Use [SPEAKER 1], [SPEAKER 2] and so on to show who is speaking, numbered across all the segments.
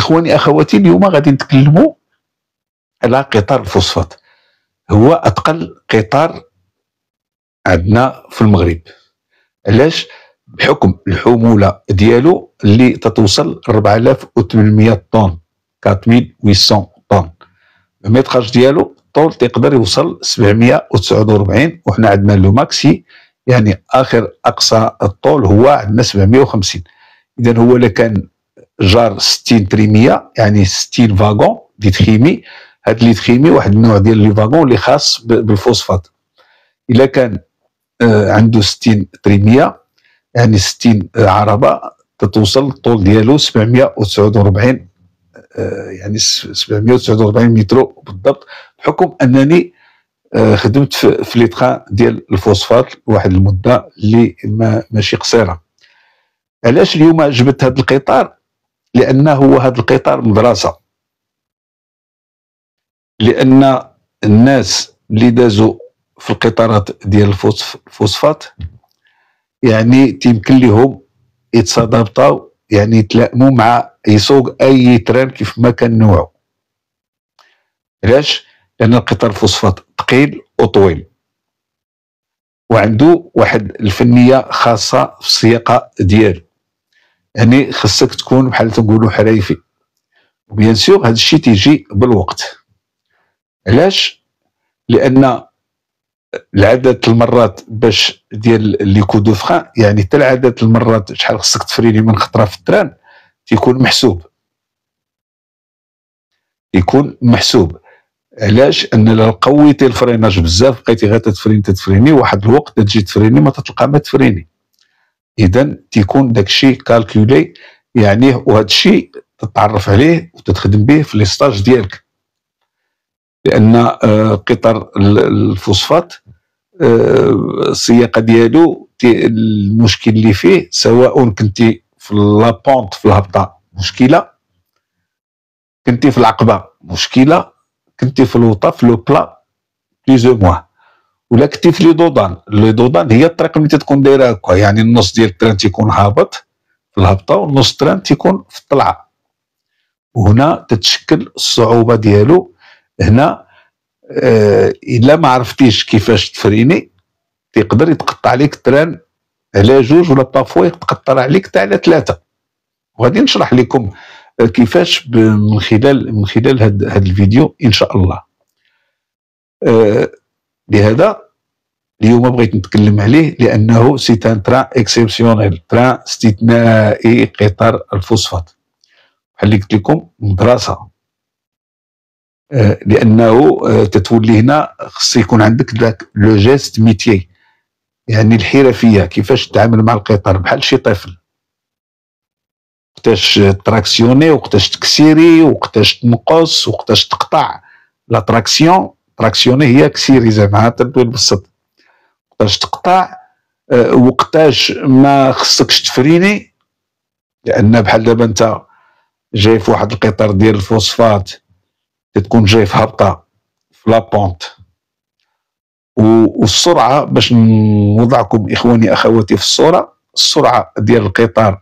[SPEAKER 1] اخواني اخواتي، اليوم غادي نتكلموا على قطار الفوسفات. هو اثقل قطار عندنا في المغرب. علاش؟ بحكم الحموله ديالو اللي تتوصل 4800 طن، 4800 طن. الميتراج ديالو الطول تيقدر يوصل 749، وحنا عندنا لو ماكسي يعني اخر اقصى الطول هو عندنا 750. اذا هو الا كان جار 60 تريميه يعني 60 فاغون ليتخيمي. هاد ليتخيمي واحد النوع ديال لي فاغون اللي خاص بالفوسفات. الا كان عنده 60 تريميه يعني 60 عربه، تتوصل الطول ديالو 749، يعني 749 متر بالضبط، بحكم انني خدمت في ليتخان ديال الفوسفات واحد المده اللي ماشي قصيره. علاش اليوم جبت هذا القطار؟ لانه هو هذا القطار مدرسه، لان الناس اللي دازوا في القطارات ديال الفوسفات يعني تيمكن لهم يتصادبطاو، يعني يتلائموا مع يسوق اي تران كيف ما كان نوعه. علاش؟ لان القطار الفوسفات ثقيل وطويل، وعنده واحد الفنيه خاصه في السياقه ديالو، يعني خصك تكون بحال تنقولوا حريفي. وبيان سور هذا الشيء تيجي بالوقت. علاش؟ لان العدد المرات باش ديال لي كو دو فران، يعني حتى العدد المرات شحال خصك تفريني من خطره في التران تيكون محسوب، يكون محسوب. علاش؟ ان لو قويتي الفريناج بزاف بقيتي غير تتفريني واحد الوقت تجي تفريني ما تتلقى ما تفريني. اذا تيكون داكشي كالكولي يعني، وهذا الشيء تتعرف عليه وتتخدم به في لي ستاج ديالك. لان قطار الفوسفات السياقه ديالو المشكل اللي فيه، سواء كنتي في لابونت في الهبطه مشكله، كنتي في العقبه مشكله، كنتي في الوطه في لو بلا بليزو موان، ولا كنتي في لي دودان هي الطريق اللي تكون دايره هكا، يعني النص ديال التران تيكون هابط في الهبطه والنص التران تيكون في الطلعه. وهنا تتشكل الصعوبه ديالو. هنا الا ما عرفتيش كيفاش تفريني تيقدر يتقطع عليك التران على جوج، ولا بافوا يتقطع عليك حتى على ثلاثه. وغادي نشرح لكم كيفاش من خلال هذا الفيديو ان شاء الله. لهذا اليوم بغيت نتكلم عليه، لانه سي ان تران اكسيبسيونيل، تران استثنائي، قطار الفوسفات بحال اللي قلت لكم مدرسه. لانه تتولي هنا خص يكون عندك ذاك لو جيست ميتيي، يعني الحرفيه، كيفاش تتعامل مع القطار بحال شي طفل، وقتاش تراكسيوني، وقتاش تكسيري، وقتاش تنقص، وقتاش تقطع. لا تراكسيوني هي كسيري زعما بالبسط، وقتاش تقطع، وقتاش ما خصكش تفريني. لان بحال دابا انت جاي في واحد القطار ديال الفوسفات، تكون جاي في هبطه في لابونت، والسرعه باش نوضعكم اخواني اخواتي في السرعه ديال القطار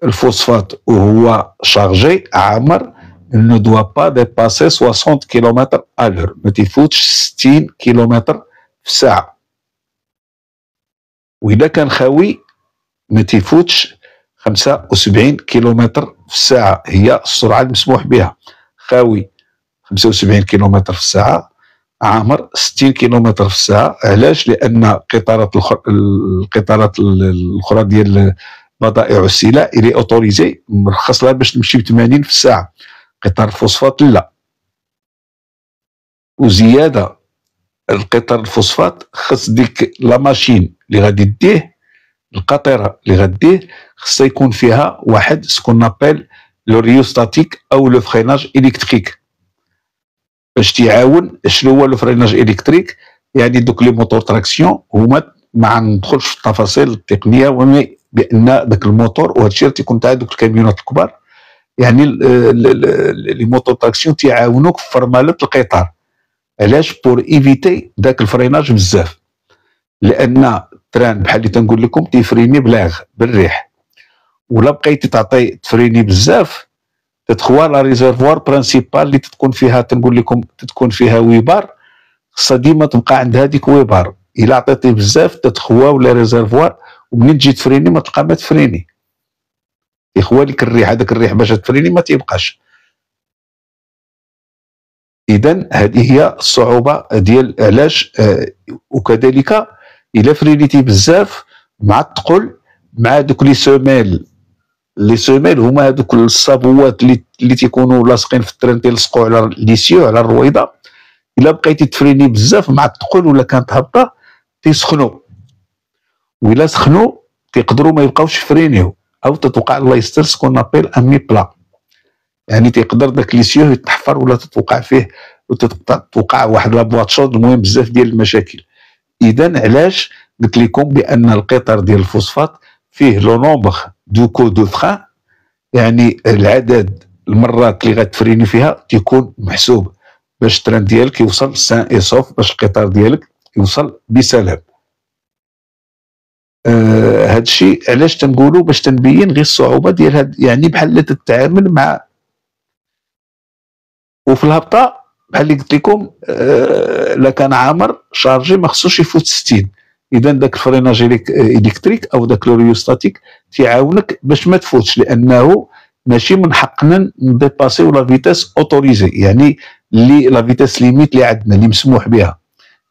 [SPEAKER 1] الفوسفات وهو شارجي عامر ne doit pas dépasser 60 km à l'heure، ما تيفوتش 60 كيلومتر في الساعه. واذا كان خاوي ما تيفوتش 75 كيلومتر في الساعه، هي السرعه المسموح بها. خاوي 75 كيلومتر في الساعه، عامر 60 كيلومتر في الساعه. علاش؟ لان القطارات الاخرى ديال بضائع السلع الي اوتوريزي مرخص لها باش تمشي ب 80 في الساعه، قطار الفوسفات لا. وزياده القطار الفوسفات خص ديك لا ماشين اللي غادي ديه، القطيره اللي غديه، خصها يكون فيها واحد سكون نابيل لو ريوستاتيك او لو فريناج الكتريك، باش تيعاون. شنو هو لو فريناج الكتريك؟ يعني دوك لي موتور تراكسيون هما، ما ندخلش في التفاصيل التقنيه، ولكن بان داك الموتور، وهذا الشيء تيكون تاع دوك الكاميونات الكبار، يعني لي موتور تراكسيون تيعاونوك في فرمله القطار. علاش؟ بور ايفيتي داك الفريناج بزاف. لان التران بحال اللي تنقول لكم تيفريني بلاغ بالريح، ولا بقيتي تعطي تفريني بزاف تتخوا لا ريزيرفوار برانسيبال اللي تكون فيها، تنقول لكم تكون فيها ويبار، خصها ديما تبقى عندها ديك ويبار. الا عطيتي بزاف تتخوا ولا ريزيرفوار، ومنين تجي تفريني ما تلقى ما تفريني، يخوى لك الريح، هذاك الريح باش تفريني ما تيبقاش. اذا هذه هي الصعوبه ديال علاش. وكذلك الا فرينيتي بزاف مع الثقل، مع دوك لي سوميل هما هذوك الصابوات اللي تيكونوا لاصقين في التران تيلصقوا على لي سيو على الرويضه. الا بقيتي تفريني بزاف مع الثقل ولا كانت هابطه تيسخنوا، وإلا سخنوا تيقدروا ما يبقاوش فرينيو، او تتوقع الله يستر سكون ابيل امي بلا، يعني تيقدر داك لي سيو يتحفر ولا تتوقع فيه وتتوقع واحد لابواط شوط، المهم بزاف ديال المشاكل. اذا علاش قلت لكم بان القطار ديال الفوسفات فيه لو نومبر دو كو دو فران، يعني العدد المرات اللي غتفريني فيها تيكون محسوب باش التران ديالك يوصل سان اي سوف، باش القطار ديالك يوصل بسلام. هاد الشيء علاش تنقولوا باش تنبين غير الصعوبه ديال هاد، يعني بحال تتعامل مع. وفي الهبطه بحال اللي قلت لكم لا كان عامر شارجي ما خصوش يفوت 60. اذا داك الفريناج الكتريك او داك الريوستاتيك تيعاونك باش ما تفوتش، لانه ماشي من حقنا نديباسيو لا فيتاس اوتوريزي، يعني اللي لا فيتاس ليميت اللي عندنا اللي مسموح بها.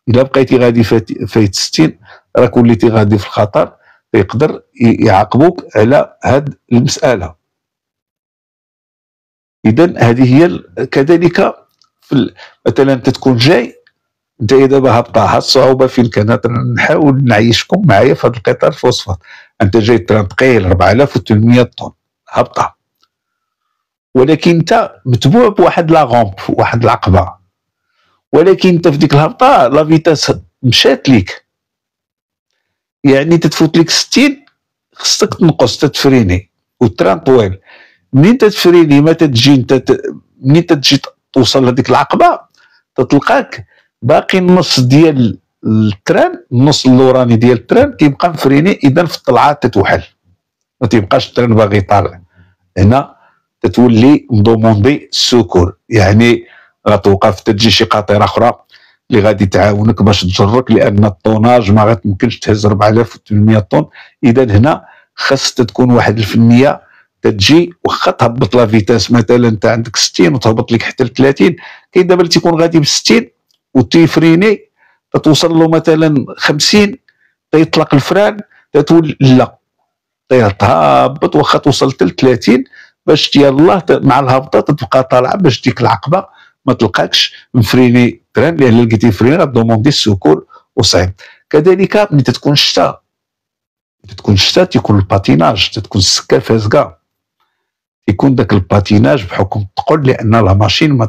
[SPEAKER 1] الا بقيتي غادي فايت 60 راك وليتي غادي في الخطر، يقدر يعاقبوك على هاد المساله. اذا هذه هي. كذلك مثلا تكون جاي انت دابا هابطه، الصعوبه فين كانت؟ نحاول نعيشكم معايا في هذا القطار الفوسفات. انت جاي تران ثقيل 4800 طن هابطه، ولكن انت متبوع بواحد لا غومب، واحد العقبه، ولكن انت في ديك الهبطه لا فيتاس مشات ليك، يعني تتفوت لك 60 خصك تنقص تتفريني، والتران طويل. منين تتفريني ما تتجي انت منين تتجي توصل لهذيك العقبه تتلقاك باقي النص ديال التران، النص اللوراني ديال التران كيبقى مفريني. اذا في الطلعات تتوحل، ما تيبقاش التران باغي يطالع. هنا تتولي مدوموندي السكور، يعني غتوقف تجي شي قاطره اخرى اللي غادي تعاونك باش تجرك، لان الطوناج ما غتمكنش تهز 4800 طن. اذا هنا خاص تكون واحد الفنيه تجي، واخا تهبط لا فيتاس مثلا انت عندك 60 وتهبط لك حتى ل 30، كاين دابا اللي تيكون غادي ب 60 وتيفريني تتوصل له مثلا 50 تيطلق الفران، تتولي لا تهبط واخا توصل ل 30 باش يلاه مع الهبطه تبقى طالعه باش ديك العقبه ما تلقاكش مفريني تران، لان لقيتي فريني غدوموندي السكور وصعيب. كذلك ملي تكون الشتاء، تيكون الباتيناج، تكون السكه فازقه، يكون داك الباتيناج بحكم الثقل، لان لا ماشين ما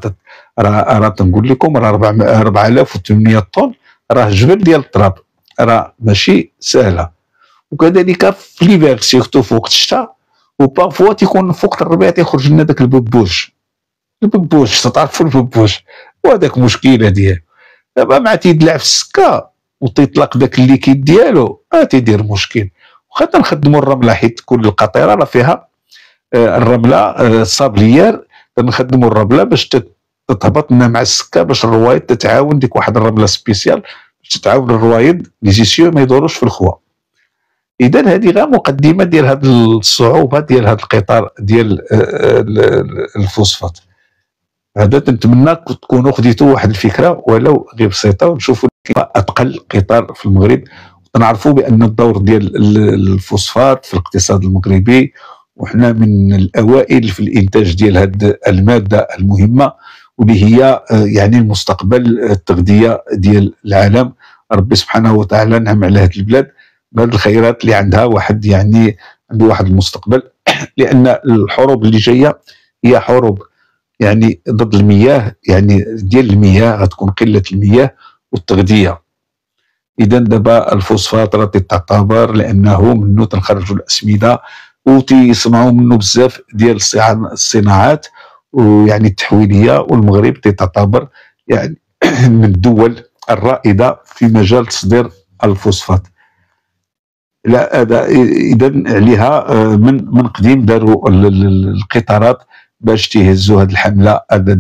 [SPEAKER 1] راه تنقول لكم راه 4800 طن، راه جبل ديال التراب، راه ماشي سهله. وكذلك في ليفير سيرتو فوق الشتاء، وبارفوا تيكون فوق الربيع تيخرج لنا داك الببوج تعرفوا الببوج، وهذاك مشكله ديالو. دابا مع تيدلع في السكه وتيطلق داك الليكيد ديالو تيدير مشكل. واخا تنخدموا الرمله، حيت كل القطيره راه فيها الرمله الصابليير، تنخدموا الرمله باش تتهبط لنا مع السكه، باش الروايد تتعاون، ديك واحد الرمله سبيسيال باش تتعاون الروايد لي زيسيو ما يدوروش في الخوا. اذا هذه غير مقدمه ديال هذه الصعوبه ديال هذا القطار ديال الفوسفات. هذا نتمنى تكونوا خديتوا واحد الفكره ولو غير بسيطه، ونشوفوا اثقل قطار في المغرب، ونعرفوا بان الدور ديال الفوسفات في الاقتصاد المغربي، وحنا من الاوائل في الانتاج ديال هذه الماده المهمه، واللي هي يعني المستقبل التغذيه ديال العالم. ربي سبحانه وتعالى نعم على هذه البلاد بهذه الخيرات اللي عندها واحد، يعني عنده واحد المستقبل. لان الحروب اللي جايه هي حروب يعني ضد المياه، يعني ديال المياه غتكون قله المياه والتغذيه. اذا دابا الفوسفات راه تعتبر لانه منه تنخرجوا الاسمده وتيصنعوا منه بزاف ديال الصناعات ويعني التحويليه، والمغرب تعتبر يعني من الدول الرائده في مجال تصدير الفوسفات. لا هذا اذا عليها من قديم داروا القطارات باش تيهزوا هذه الحمله. هذا